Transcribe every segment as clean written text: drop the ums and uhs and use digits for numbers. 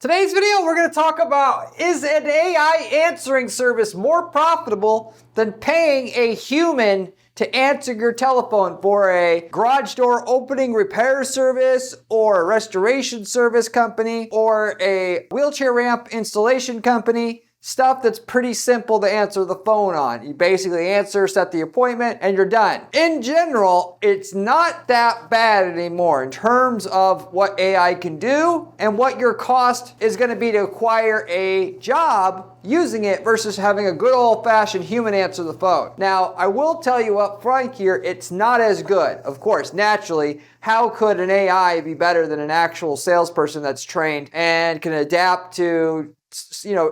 Today's video, we're going to talk about, is an AI answering service more profitable than paying a human to answer your telephone for a garage door opening repair service or a restoration service company or a wheelchair ramp installation company? Stuff that's pretty simple to answer the phone on. You basically answer, set the appointment, and you're done. In general, it's not that bad anymore in terms of what AI can do and what your cost is going to be to acquire a job using it versus having a good old-fashioned human answer the phone. Now, I will tell you up front here, it's not as good. Of course, naturally, how could an AI be better than an actual salesperson that's trained and can adapt to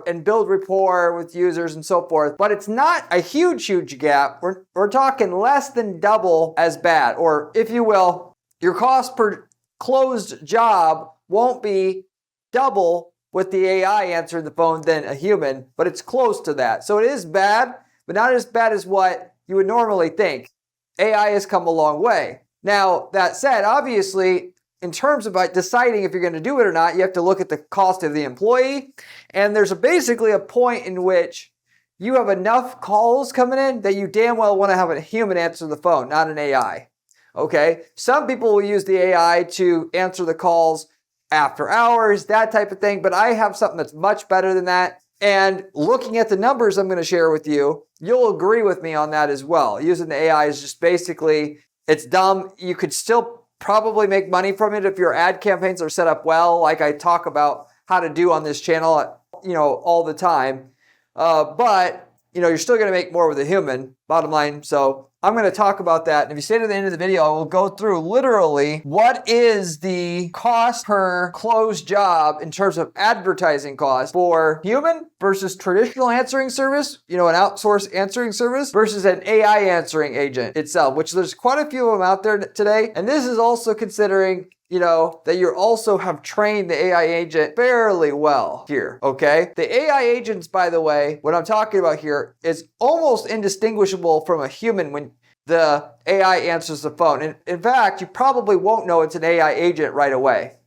and build rapport with users and so forth. But it's not a huge gap. We're talking less than double as bad. Or if you will, your cost per closed job won't be double with the AI answering the phone than a human, but it's close to that. So it is bad, but not as bad as what you would normally think. AI has come a long way. Now, that said, obviously, in terms of deciding if you're going to do it or not, you have to look at the cost of the employee. And there's basically a point in which you have enough calls coming in that you damn well want to have a human answer the phone, not an AI. Okay? Some people will use the AI to answer the calls after hours, that type of thing. But I have something that's much better than that. And looking at the numbers I'm going to share with you, you'll agree with me on that as well. Using the AI is just basically, it's dumb. You could still probably make money from it if your ad campaigns are set up well, like I talk about how to do on this channel, all the time. But you're still going to make more with a human, bottom line. So I'm going to talk about that. And if you stay to the end of the video, I will go through literally what is the cost per closed job in terms of advertising cost for human versus traditional answering service, an outsourced answering service versus an AI answering agent itself, which there's quite a few of them out there today. And this is also considering that you also have trained the AI agent fairly well here, okay? The AI agents, by the way, what I'm talking about here is almost indistinguishable from a human when the AI answers the phone. And in fact, you probably won't know it's an AI agent right away.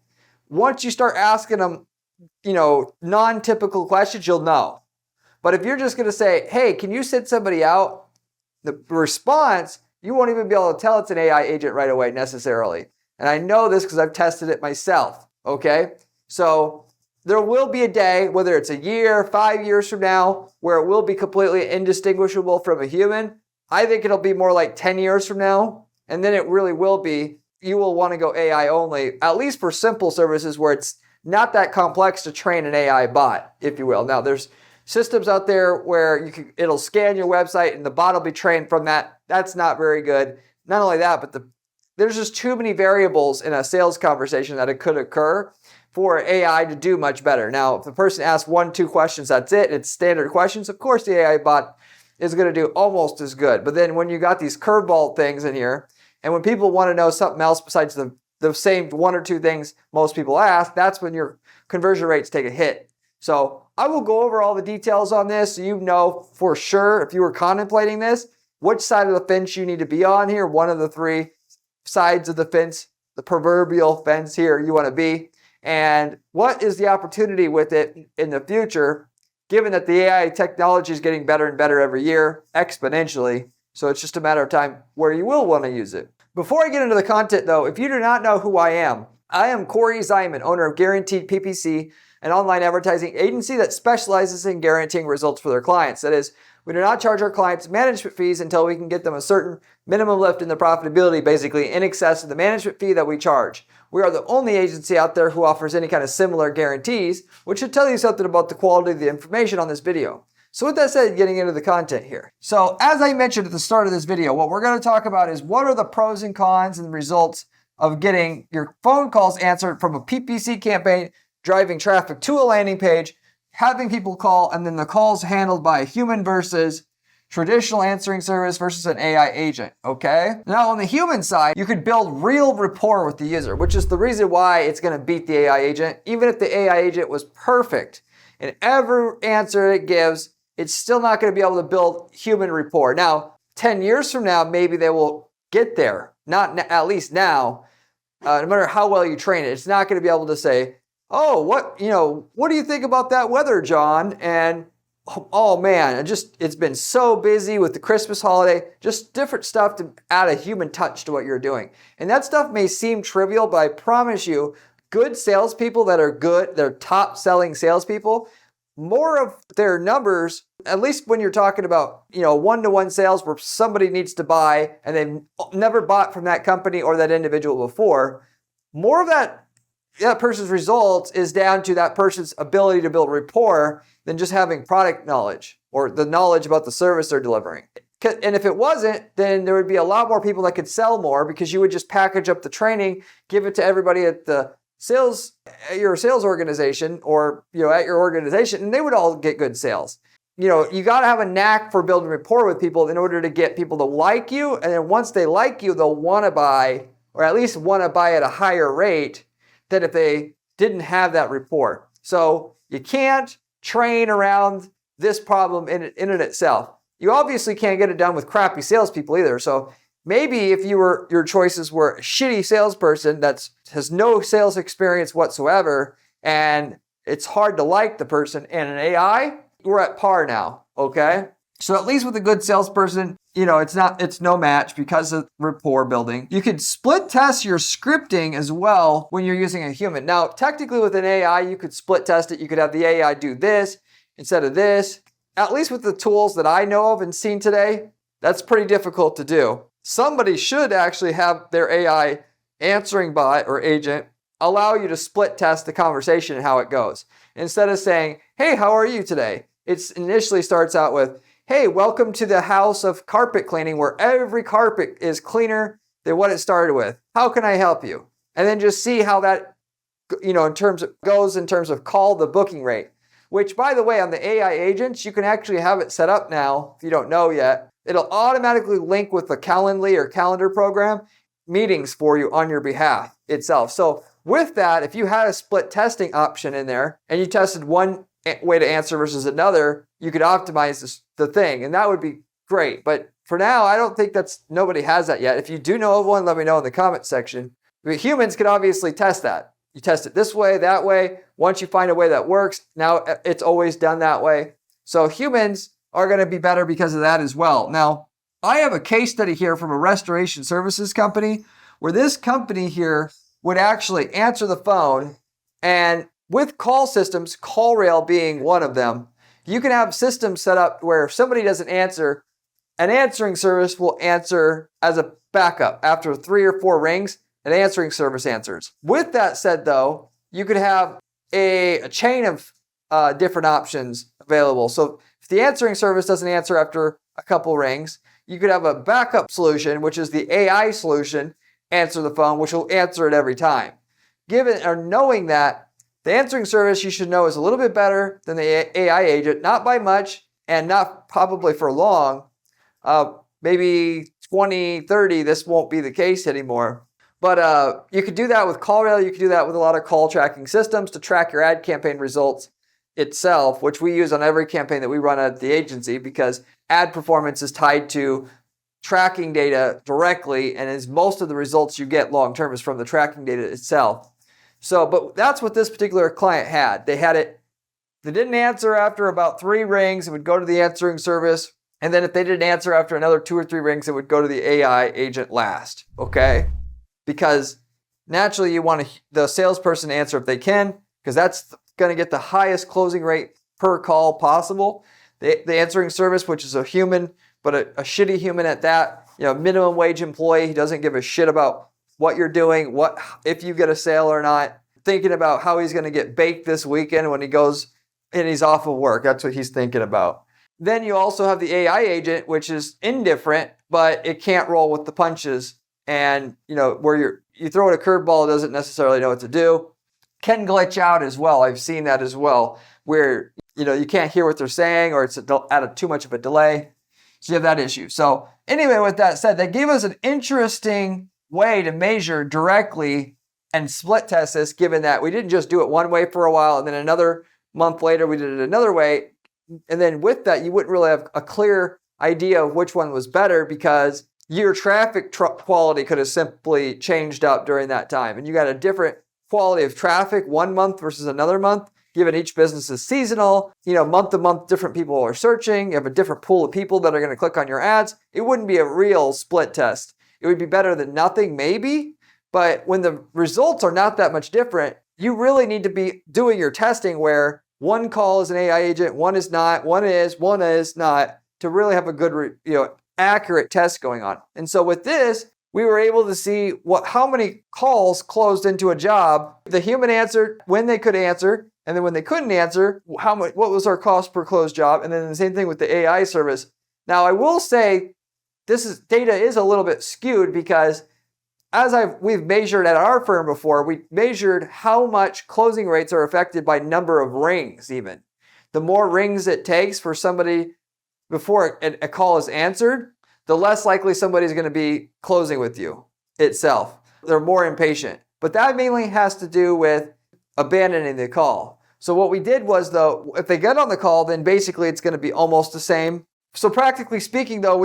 Once you start asking them, non-typical questions, you'll know. But if you're just going to say, hey, can you send somebody out? The response, you won't even be able to tell it's an AI agent right away necessarily. And I know this because I've tested it myself, okay? So there will be a day, whether it's a year, 5 years from now, where it will be completely indistinguishable from a human. I think it'll be more like 10 years from now. And then it really will be, you will want to go AI only, at least for simple services where it's not that complex to train an AI bot, if you will. Now, there's systems out there where it'll scan your website and the bot will be trained from that. That's not very good. Not only that, but there's just too many variables in a sales conversation that it could occur for AI to do much better. Now, if the person asks 1-2 questions, that's it. It's standard questions. Of course, the AI bot is going to do almost as good. But then when you got these curveball things in here, and when people want to know something else besides the same 1 or 2 things most people ask, that's when your conversion rates take a hit. So I will go over all the details on this so you know for sure, if you were contemplating this, which side of the fence you need to be on here, one of the 3 sides of the fence, the proverbial fence here you want to be, and what is the opportunity with it in the future, given that the AI technology is getting better and better every year, exponentially. So it's just a matter of time where you will want to use it. Before I get into the content though, if you do not know who I am Corey Ziman, owner of Guaranteed PPC, an online advertising agency that specializes in guaranteeing results for their clients. That is, we do not charge our clients management fees until we can get them a certain minimum lift in the profitability, basically in excess of the management fee that we charge. We are the only agency out there who offers any kind of similar guarantees, which should tell you something about the quality of the information on this video. So with that said, getting into the content here. So as I mentioned at the start of this video, what we're going to talk about is what are the pros and cons and results of getting your phone calls answered from a PPC campaign, driving traffic to a landing page, having people call, and then the calls handled by a human versus traditional answering service versus an AI agent, okay? Now on the human side, you could build real rapport with the user, which is the reason why it's gonna beat the AI agent. Even if the AI agent was perfect in every answer it gives, it's still not gonna be able to build human rapport. Now, 10 years from now, maybe they will get there. Not at least now, no matter how well you train it, it's not gonna be able to say, oh, what do you think about that weather, John? And oh man, it's been so busy with the Christmas holiday, just different stuff to add a human touch to what you're doing. And that stuff may seem trivial, but I promise you, good salespeople that are good, they're top selling salespeople, more of their numbers, at least when you're talking about, one-to-one sales where somebody needs to buy and they've never bought from that company or that individual before, more of that person's results is down to that person's ability to build rapport than just having product knowledge or the knowledge about the service they're delivering. And if it wasn't, then there would be a lot more people that could sell more because you would just package up the training, give it to everybody at your sales organization or at your organization, and they would all get good sales. You got to have a knack for building rapport with people in order to get people to like you, and then once they like you, they'll want to buy, or at least want to buy at a higher rate than if they didn't have that rapport. So you can't train around this problem in and itself. You obviously can't get it done with crappy salespeople either. So maybe if your choices were a shitty salesperson that has no sales experience whatsoever, and it's hard to like the person, and an AI, we're at par now, okay? So at least with a good salesperson, it's no match because of rapport building. You could split test your scripting as well when you're using a human. Now, technically with an AI, you could split test it. You could have the AI do this instead of this. At least with the tools that I know of and seen today, that's pretty difficult to do. Somebody should actually have their AI answering bot or agent allow you to split test the conversation and how it goes. Instead of saying, hey, how are you today? It initially starts out with, hey, welcome to the house of carpet cleaning where every carpet is cleaner than what it started with. How can I help you? And then just see how that, in terms of call the booking rate, which by the way, on the AI agents, you can actually have it set up now if you don't know yet. It'll automatically link with the Calendly or calendar program meetings for you on your behalf itself. So with that, if you had a split testing option in there and you tested one way to answer versus another, you could optimize the thing, and that would be great. But for now, I don't think nobody has that yet. If you do know of one, let me know in the comment section. But humans could obviously test that. You test it this way, that way. Once you find a way that works, now it's always done that way. So humans are going to be better because of that as well. Now, I have a case study here from a restoration services company where this company here would actually answer the phone, and with call systems, CallRail being one of them, you can have systems set up where if somebody doesn't answer, an answering service will answer as a backup. After 3 or 4 rings, an answering service answers. With that said though, you could have a chain of different options available. So if the answering service doesn't answer after a couple rings, you could have a backup solution, which is the AI solution, answer the phone, which will answer it every time. Given or knowing that, the answering service you should know is a little bit better than the AI agent, not by much and not probably for long. Maybe 2030, this won't be the case anymore. But you could do that with CallRail. You could do that with a lot of call tracking systems to track your ad campaign results itself, which we use on every campaign that we run at the agency because ad performance is tied to tracking data directly, and as most of the results you get long term is from the tracking data itself. So, but that's what this particular client had. They didn't answer after about 3 rings, it would go to the answering service. And then if they didn't answer after another 2 or 3 rings, it would go to the AI agent last, okay? Because naturally you want the salesperson to answer if they can, because that's going to get the highest closing rate per call possible. The answering service, which is a human, but a shitty human at that, minimum wage employee, he doesn't give a shit about what you're doing, if you get a sale or not, thinking about how he's going to get baked this weekend when he goes and he's off of work. That's what he's thinking about. Then you also have the AI agent, which is indifferent, but it can't roll with the punches. And, where you throw it a curveball, it doesn't necessarily know what to do. Can glitch out as well. I've seen that as well, where, you can't hear what they're saying or it's at too much of a delay. So you have that issue. So anyway, with that said, they gave us an interesting way to measure directly and split test this, given that we didn't just do it one way for a while and then another month later we did it another way. And then with that, you wouldn't really have a clear idea of which one was better because your traffic quality could have simply changed up during that time. And you got a different quality of traffic one month versus another month, given each business is seasonal, month to month, different people are searching, you have a different pool of people that are going to click on your ads. It wouldn't be a real split test. It would be better than nothing, maybe. But when the results are not that much different, you really need to be doing your testing where one call is an AI agent, one is not, one is not, to really have a good, accurate test going on. And so with this, we were able to see how many calls closed into a job. The human answered when they could answer, and then when they couldn't answer, what was our cost per closed job? And then the same thing with the AI service. Now, I will say data is a little bit skewed because we've measured at our firm before, we measured how much closing rates are affected by number of rings even. The more rings it takes for somebody before a call is answered, the less likely somebody's going to be closing with you itself. They're more impatient. But that mainly has to do with abandoning the call. So what we did was, though, if they get on the call, then basically it's going to be almost the same. So practically speaking, though,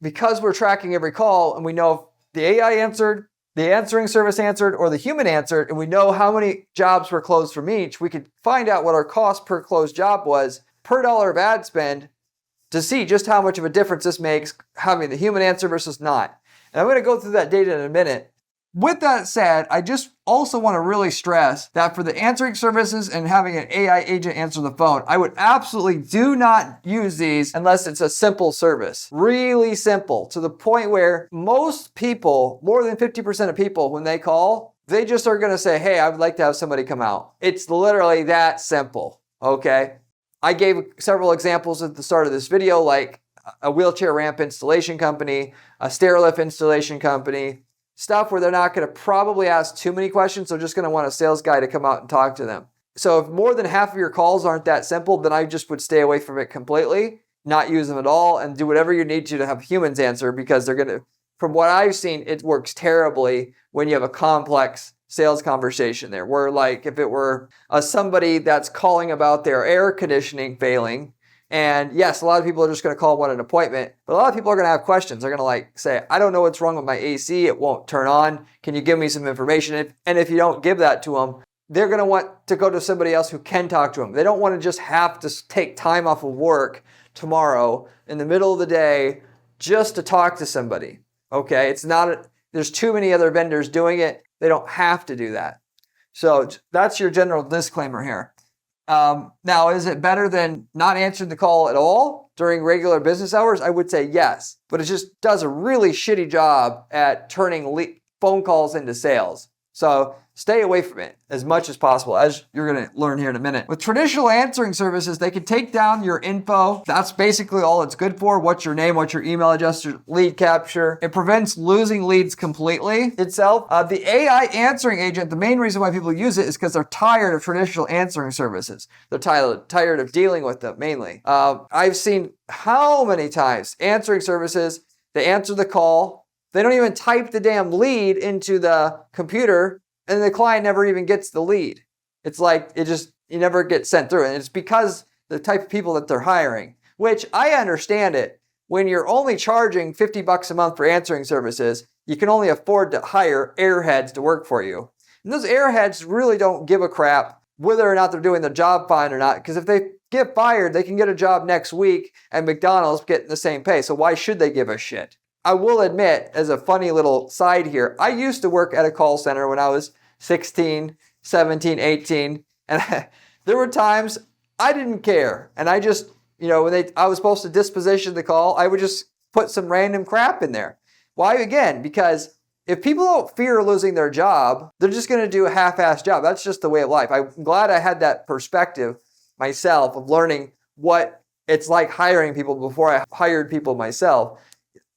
because we're tracking every call and we know if the AI answered, the answering service answered, or the human answered, and we know how many jobs were closed from each, we could find out what our cost per closed job was per dollar of ad spend to see just how much of a difference this makes having the human answer versus not. And I'm going to go through that data in a minute. With that said, I just also want to really stress that for the answering services and having an AI agent answer the phone, I would absolutely do not use these unless it's a simple service. Really simple, to the point where most people, more than 50% of people, when they call, they just are going to say, hey, I would like to have somebody come out. It's literally that simple, okay? I gave several examples at the start of this video, like a wheelchair ramp installation company, a stair lift installation company, stuff where they're not going to probably ask too many questions. They're just going to want a sales guy to come out and talk to them. So if more than half of your calls aren't that simple, then I just would stay away from it completely, not use them at all, and do whatever you need to have humans answer, because they're going to, from what I've seen, it works terribly when you have a complex sales conversation there, where like if it were somebody that's calling about their air conditioning failing, and yes, a lot of people are just going to call one an appointment, but a lot of people are going to have questions. They're going to say, I don't know what's wrong with my AC. It won't turn on. Can you give me some information? And if you don't give that to them, they're going to want to go to somebody else who can talk to them. They don't want to just have to take time off of work tomorrow in the middle of the day just to talk to somebody. Okay, there's too many other vendors doing it. They don't have to do that. So that's your general disclaimer here. Now, is it better than not answering the call at all during regular business hours? I would say yes, but it just does a really shitty job at turning phone calls into sales. So stay away from it as much as possible, as you're going to learn here in a minute. With traditional answering services, they can take down your info. That's basically all it's good for. What's your name, what's your email address, your lead capture. It prevents losing leads completely itself. The AI answering agent, the main reason why people use it is because they're tired of traditional answering services. They're tired of dealing with them mainly. I've seen how many times answering services, they answer the call, they don't even type the damn lead into the computer, and the client never even gets the lead. It's like you never get sent through. And it's because the type of people that they're hiring, which I understand it. When you're only charging $50 a month for answering services, you can only afford to hire airheads to work for you. And those airheads really don't give a crap whether or not they're doing their job fine or not, because if they get fired, they can get a job next week at McDonald's getting the same pay. So why should they give a shit? I will admit, as a funny little side here, I used to work at a call center when I was 16, 17, 18, and there were times I didn't care. And I just, when I was supposed to disposition the call, I would just put some random crap in there. Why? Again, because if people don't fear losing their job, they're just going to do a half-assed job. That's just the way of life. I'm glad I had that perspective myself of learning what it's like hiring people before I hired people myself.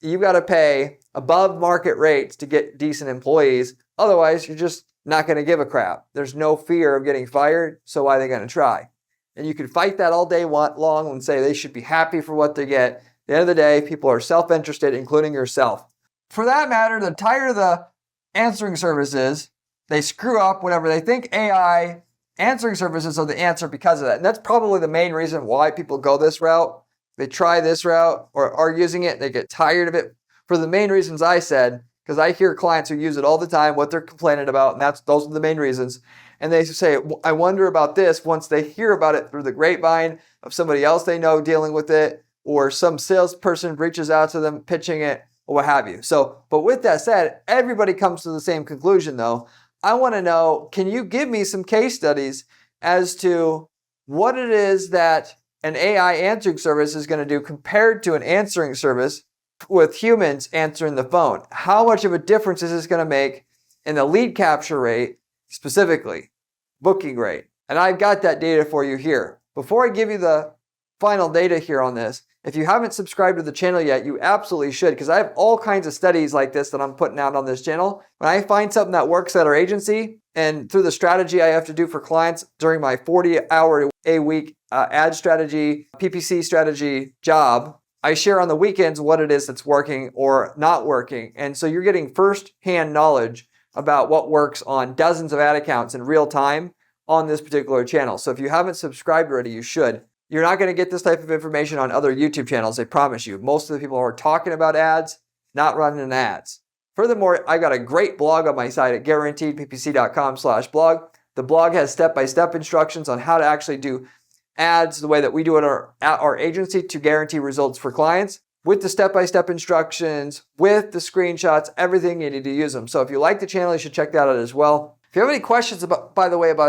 You've got to pay above market rates to get decent employees. Otherwise, you're just not going to give a crap. There's no fear of getting fired, so why are they going to try? And you can fight that all day long and say they should be happy for what they get. At the end of the day, people are self-interested, including yourself. For that matter, they're tired of the answering services. They screw up whenever they think AI answering services are the answer because of that. And that's probably the main reason why people go this route. They try this route or are using it, they get tired of it for the main reasons I said, because I hear clients who use it all the time, what they're complaining about, and those are the main reasons. And they say, I wonder about this once they hear about it through the grapevine of somebody else they know dealing with it, or some salesperson reaches out to them pitching it, or what have you. So, but with that said, everybody comes to the same conclusion though. I want to know, can you give me some case studies as to what it is that an AI answering service is going to do compared to an answering service with humans answering the phone? How much of a difference is this going to make in the lead capture rate, specifically booking rate? And I've got that data for you here. Before I give you the final data here on this, if you haven't subscribed to the channel yet, you absolutely should, because I have all kinds of studies like this that I'm putting out on this channel. When I find something that works at our agency and through the strategy I have to do for clients during my 40-hour-a-week ad strategy, PPC strategy job, I share on the weekends what it is that's working or not working. And so you're getting first-hand knowledge about what works on dozens of ad accounts in real time on this particular channel. So if you haven't subscribed already, you should. You're not going to get this type of information on other YouTube channels, I promise you. Most of the people are talking about ads, not running ads. Furthermore, I got a great blog on my site at guaranteedppc.com/blog. The blog has step-by-step instructions on how to actually do ads the way that we do it at our agency to guarantee results for clients, with the step-by-step instructions, with the screenshots, everything you need to use them. So if you like the channel, you should check that out as well. If you have any questions about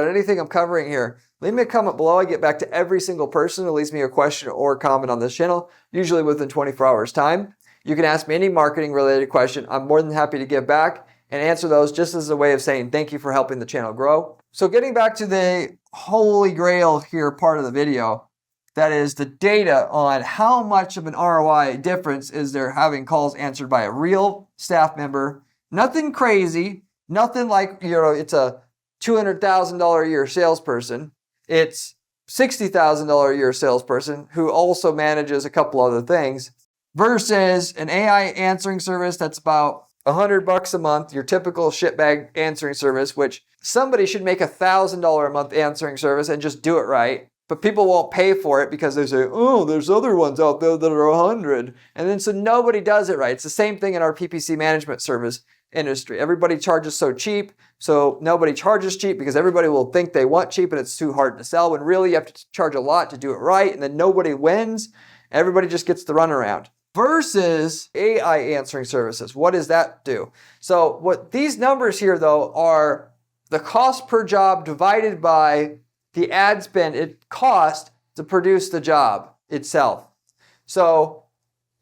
anything I'm covering here, leave me a comment below. I get back to every single person who leaves me a question or comment on this channel, usually within 24 hours time. You can ask me any marketing related question. I'm more than happy to give back and answer those just as a way of saying thank you for helping the channel grow. So getting back to the holy grail here part of the video, that is the data on how much of an ROI difference is there having calls answered by a real staff member. Nothing crazy, nothing like, it's a $200,000 a year salesperson. It's $60,000 a year salesperson who also manages a couple other things, versus an AI answering service that's about $100 a month, your typical shitbag answering service, which somebody should make $1,000 a month answering service and just do it right. But people won't pay for it because they say, oh, there's other ones out there that are 100. And then so nobody does it right. It's the same thing in our PPC management service industry. Everybody charges so cheap, so nobody charges cheap because everybody will think they want cheap and it's too hard to sell, when really you have to charge a lot to do it right, and then nobody wins. Everybody just gets the runaround. Versus AI answering services. What does that do? So what these numbers here though are the cost per job divided by the ad spend it cost to produce the job itself. So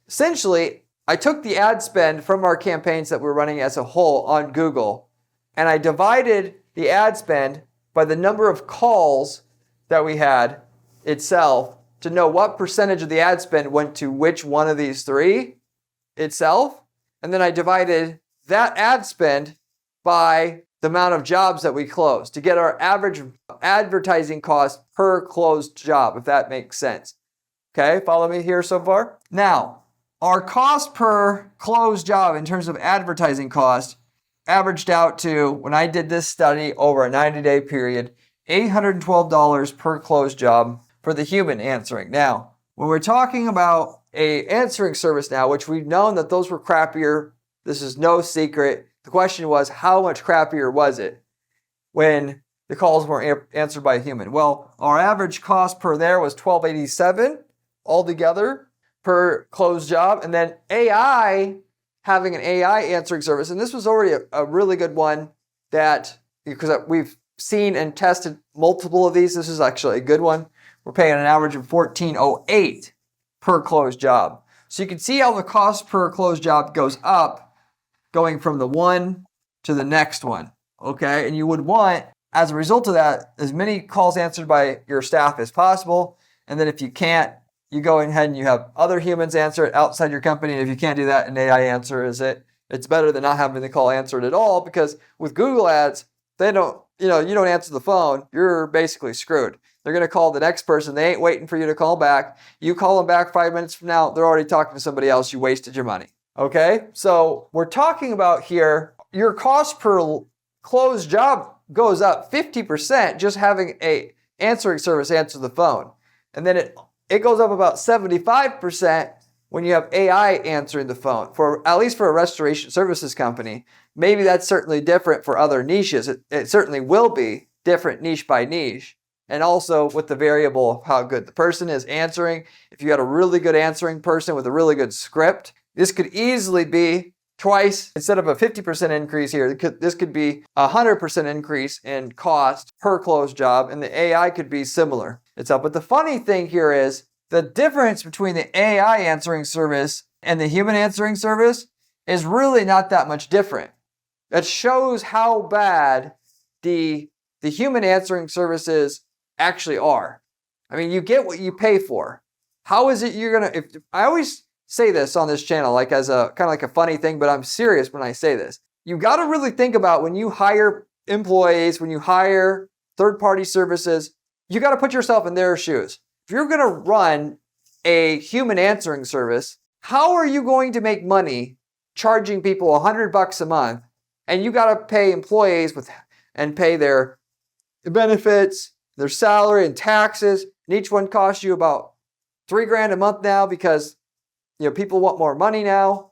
essentially, I took the ad spend from our campaigns that we're running as a whole on Google, and I divided the ad spend by the number of calls that we had itself to know what percentage of the ad spend went to which one of these three itself. And then I divided that ad spend by the amount of jobs that we closed to get our average advertising cost per closed job, if that makes sense. Okay, follow me here so far? Now, our cost per closed job in terms of advertising cost averaged out to, when I did this study over a 90-day period, $812 per closed job for the human answering. Now, when we're talking about a answering service now, which we've known that those were crappier, this is no secret. The question was, how much crappier was it when the calls weren't answered by a human? Well, our average cost per there was $12.87 altogether per closed job. And then AI, having an AI answering service, and this was already a really good one that, because we've seen and tested multiple of these, this is actually a good one. We're paying an average of $14.08 per closed job. So you can see how the cost per closed job goes up, going from the one to the next one, okay? And you would want, as a result of that, as many calls answered by your staff as possible. And then if you can't, you go ahead and you have other humans answer it outside your company. And if you can't do that, an AI answers it. It's better than not having the call answered at all, because with Google ads, they don't, you don't answer the phone, you're basically screwed. They're going to call the next person. They ain't waiting for you to call back. You call them back 5 minutes from now, they're already talking to somebody else. You wasted your money. Okay? So we're talking about here, your cost per closed job goes up 50% just having a answering service answer the phone. And then it goes up about 75% when you have AI answering the phone. For at least for a restoration services company, maybe that's certainly different for other niches. It certainly will be different niche by niche. And also with the variable of how good the person is answering. If you had a really good answering person with a really good script, this could easily be twice, instead of a 50% increase here, this could be a 100% increase in cost per closed job, and the AI could be similar. But the funny thing here is the difference between the AI answering service and the human answering service is really not that much different. That shows how bad the human answering services actually are. I mean, you get what you pay for. How is it you're gonna, I always say this on this channel, like as a kind of like a funny thing, but I'm serious when I say this. You got to really think about when you hire employees, when you hire third-party services, you got to put yourself in their shoes. If you're going to run a human answering service, how are you going to make money charging people $100 a month, and you got to pay employees and pay their benefits, their salary and taxes, and each one costs you about $3,000 a month now because people want more money now,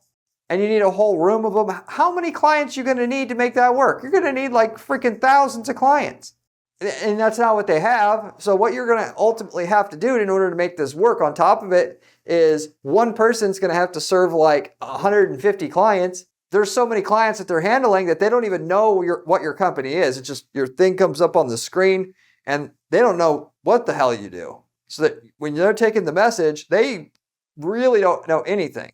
and you need a whole room of them. How many clients are you going to need to make that work? You're going to need like freaking thousands of clients. And that's not what they have. So what you're going to ultimately have to do in order to make this work on top of it is one person's going to have to serve like 150 clients. There's so many clients that they're handling that they don't even know what your company is. It's just your thing comes up on the screen and they don't know what the hell you do. So that when they're taking the message, they really don't know anything.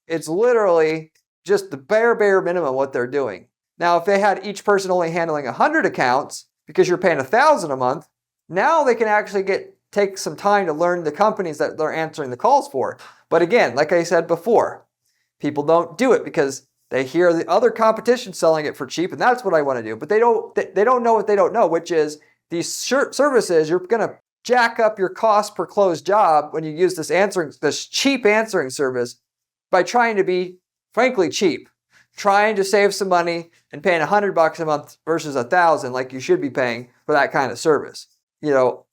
It's literally just the bare minimum what they're doing. Now, if they had each person only handling 100 accounts, because you're paying $1,000 a month, now they can actually take some time to learn the companies that they're answering the calls for. But again, like I said before, people don't do it because they hear the other competition selling it for cheap, and that's what I want to do. But they don't know what they don't know, which is these services, you're going to jack up your cost per closed job when you use this cheap answering service by trying to be, frankly, cheap. Trying to save some money and paying $100 a month versus $1,000 like you should be paying for that kind of service,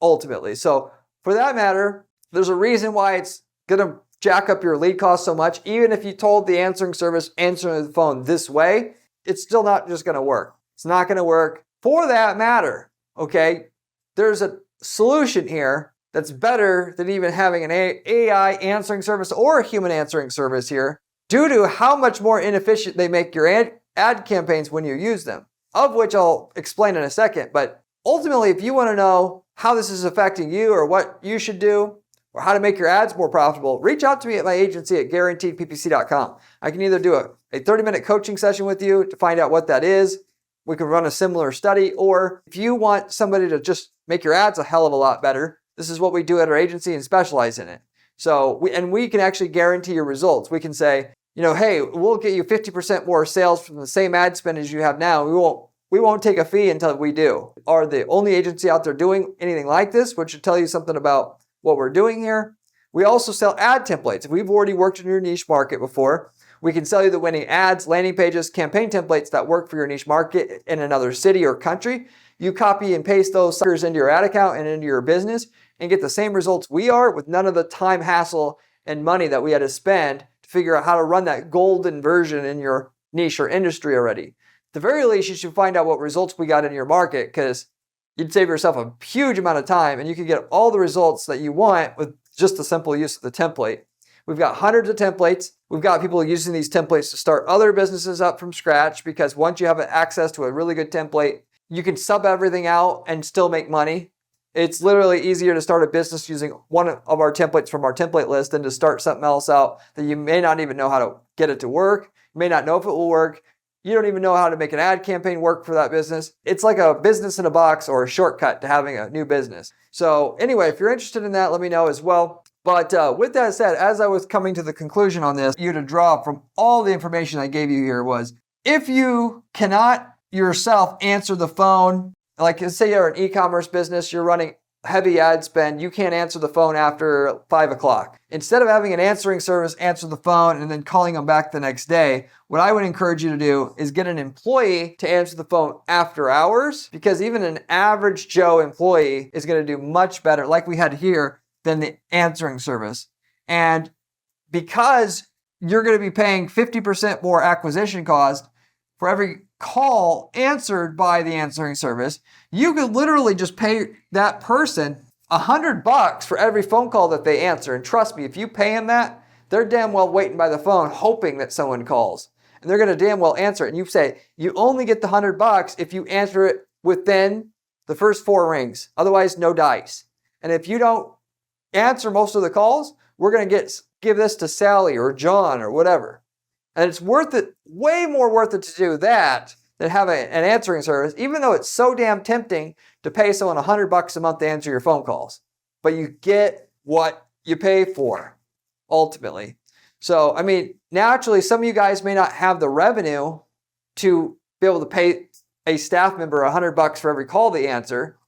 ultimately. So for that matter, there's a reason why it's going to jack up your lead cost so much. Even if you told the answering service, answering the phone this way, it's still not just going to work. It's not going to work. For that matter, okay, there's a solution here that's better than even having an AI answering service or a human answering service here, due to how much more inefficient they make your ad campaigns when you use them, of which I'll explain in a second. But ultimately, if you want to know how this is affecting you or what you should do or how to make your ads more profitable, reach out to me at my agency at guaranteedppc.com. I can either do a 30-minute coaching session with you to find out what that is. We can run a similar study, or if you want somebody to just make your ads a hell of a lot better, this is what we do at our agency and specialize in it. So we can actually guarantee your results. We can say, hey, we'll get you 50% more sales from the same ad spend as you have now. We won't take a fee until we do. Are the only agency out there doing anything like this, which should tell you something about what we're doing here. We also sell ad templates. If we've already worked in your niche market before, we can sell you the winning ads, landing pages, campaign templates that work for your niche market in another city or country. You copy and paste those suckers into your ad account and into your business and get the same results we are with none of the time, hassle, and money that we had to spend to figure out how to run that golden version in your niche or industry already. At the very least, you should find out what results we got in your market, because you'd save yourself a huge amount of time and you could get all the results that you want with just the simple use of the template. We've got hundreds of templates. We've got people using these templates to start other businesses up from scratch, because once you have access to a really good template, you can sub everything out and still make money. It's literally easier to start a business using one of our templates from our template list than to start something else out that you may not even know how to get it to work. You may not know if it will work. You don't even know how to make an ad campaign work for that business. It's like a business in a box or a shortcut to having a new business. So anyway, if you're interested in that, let me know as well. But with that said, as I was coming to the conclusion on this, you to draw from all the information I gave you here was, if you cannot yourself answer the phone, like say you're an e-commerce business, you're running heavy ad spend, you can't answer the phone after 5 o'clock. Instead of having an answering service answer the phone and then calling them back the next day, what I would encourage you to do is get an employee to answer the phone after hours, because even an average Joe employee is going to do much better, like we had here, than the answering service. And because you're going to be paying 50% more acquisition cost for every call answered by the answering service, you could literally just pay that person $100 for every phone call that they answer. And trust me, if you pay them that, they're damn well waiting by the phone hoping that someone calls. And they're going to damn well answer it. And you say, you only get the $100 if you answer it within the first 4 rings. Otherwise, no dice. And if you don't answer most of the calls, we're going to give this to Sally or John or whatever. And it's worth it, way more worth it to do that than have an answering service, even though it's so damn tempting to pay someone $100 a month to answer your phone calls. But you get what you pay for, ultimately. So, I mean, naturally, some of you guys may not have the revenue to be able to pay a staff member $100 for every call they answer.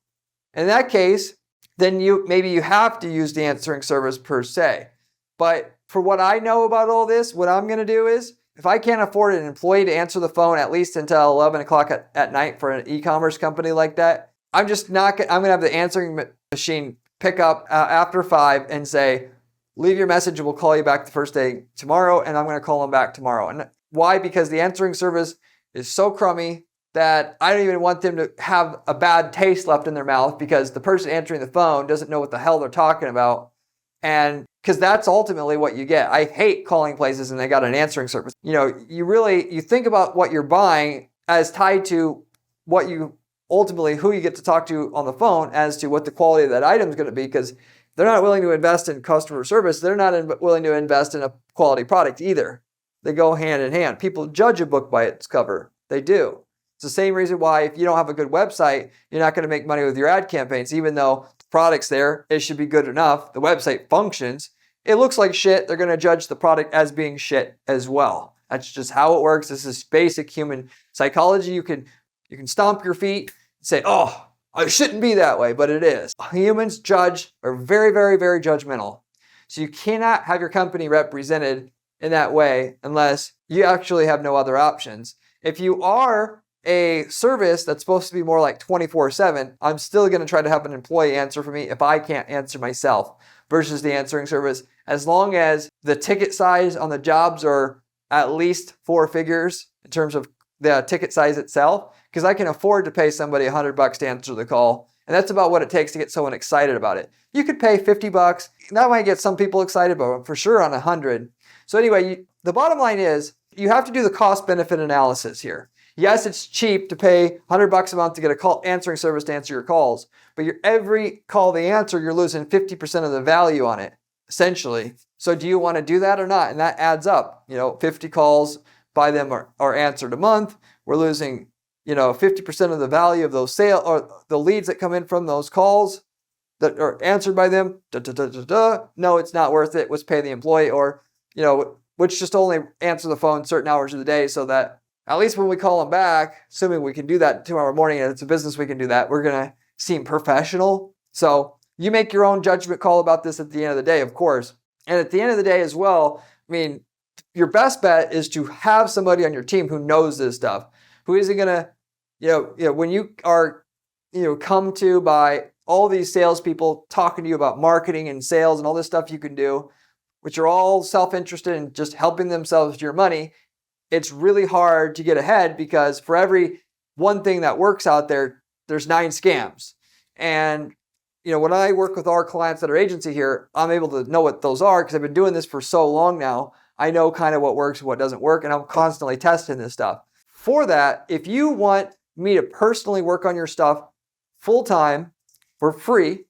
In that case, then maybe you have to use the answering service per se. But for what I know about all this, what I'm going to do is, if I can't afford an employee to answer the phone at least until 11 o'clock at night for an e-commerce company like that, I'm going to have the answering machine pick up after 5 and say, leave your message and we'll call you back the first day tomorrow, and I'm going to call them back tomorrow. And why? Because the answering service is so crummy that I don't even want them to have a bad taste left in their mouth because the person answering the phone doesn't know what the hell they're talking about. And because that's ultimately what you get. I hate calling places and they got an answering service. You think about what you're buying as tied to what you ultimately, who you get to talk to on the phone as to what the quality of that item is going to be, because they're not willing to invest in customer service. They're not willing to invest in a quality product either. They go hand in hand. People judge a book by its cover. They do. It's the same reason why if you don't have a good website, you're not going to make money with your ad campaigns, even though the product's there, it should be good enough. The website functions. It looks like shit. They're going to judge the product as being shit as well. That's just how it works. This is basic human psychology. You can stomp your feet and say, oh, it shouldn't be that way, but it is. Humans are very, very, very judgmental. So you cannot have your company represented in that way unless you actually have no other options. If you are a service that's supposed to be more like 24/7, I'm still going to try to have an employee answer for me if I can't answer myself versus the answering service, as long as the ticket size on the jobs are at least 4 figures in terms of the ticket size itself, because I can afford to pay somebody $100 to answer the call. And that's about what it takes to get someone excited about it. You could pay $50. That might get some people excited, but for sure on 100. So anyway, the bottom line is you have to do the cost benefit analysis here. Yes, it's cheap to pay $100 a month to get a answering service to answer your calls, but every call they answer, you're losing 50% of the value on it, essentially. So do you want to do that or not? And that adds up. 50 calls by them are answered a month. We're losing 50% of the value of those sales or the leads that come in from those calls that are answered by them. No, it's not worth it. Let's pay the employee, or which just only answer the phone certain hours of the day, so that at least when we call them back, assuming we can do that tomorrow morning and it's a business we can do that, we're going to seem professional. So you make your own judgment call about this at the end of the day, of course. And at the end of the day as well, your best bet is to have somebody on your team who knows this stuff, who isn't going to, when you are, come to by all these salespeople talking to you about marketing and sales and all this stuff you can do, which are all self-interested in just helping themselves to your money, it's really hard to get ahead, because for every one thing that works out there, there's 9 scams. And, when I work with our clients at our agency here, I'm able to know what those are because I've been doing this for so long now. I know kind of what works and what doesn't work, and I'm constantly testing this stuff. For that, if you want me to personally work on your stuff full-time for free,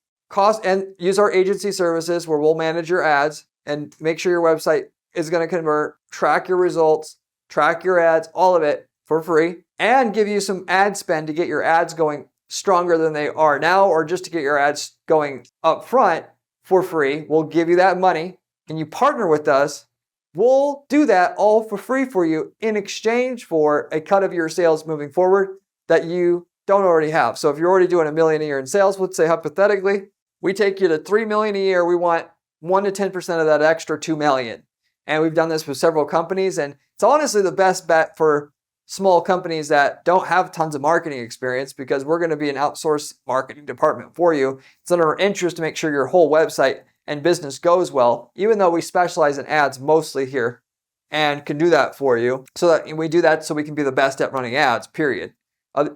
and use our agency services where we'll manage your ads and make sure your website is going to convert, track your results, track your ads, all of it for free, and give you some ad spend to get your ads going stronger than they are now, or just to get your ads going up front for free. We'll give you that money, and you partner with us. We'll do that all for free for you in exchange for a cut of your sales moving forward that you don't already have. So if you're already doing $1 million a year in sales, let's say hypothetically, we take you to $3 million a year. We want 1 to 10% of that extra $2 million. And we've done this with several companies, and it's honestly the best bet for small companies that don't have tons of marketing experience, because we're going to be an outsourced marketing department for you. It's in our interest to make sure your whole website and business goes well, even though we specialize in ads mostly here and can do that for you. So that we do that so we can be the best at running ads, period.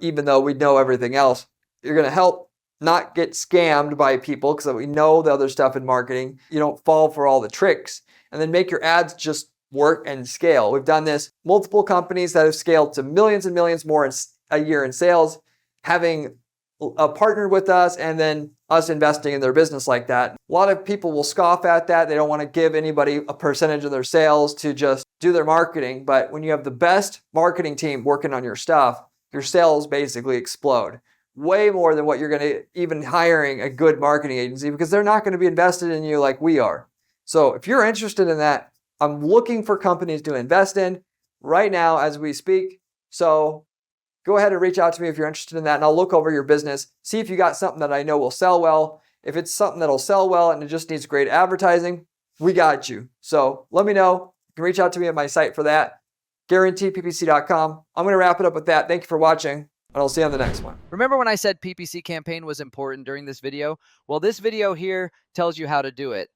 Even though we know everything else, you're going to help not get scammed by people because we know the other stuff in marketing. You don't fall for all the tricks, and then make your ads just work and scale. We've done this. Multiple companies that have scaled to millions and millions more a year in sales, having partnered with us and then us investing in their business like that. A lot of people will scoff at that. They don't want to give anybody a percentage of their sales to just do their marketing. But when you have the best marketing team working on your stuff, your sales basically explode. Way more than what you're going to even hiring a good marketing agency, because they're not going to be invested in you like we are. So if you're interested in that, I'm looking for companies to invest in right now as we speak. So go ahead and reach out to me if you're interested in that, and I'll look over your business, see if you got something that I know will sell well. If it's something that'll sell well and it just needs great advertising, we got you. So let me know. You can reach out to me at my site for that, guaranteeppc.com. I'm going to wrap it up with that. Thank you for watching, and I'll see you on the next one. Remember when I said PPC campaign was important during this video? Well, this video here tells you how to do it.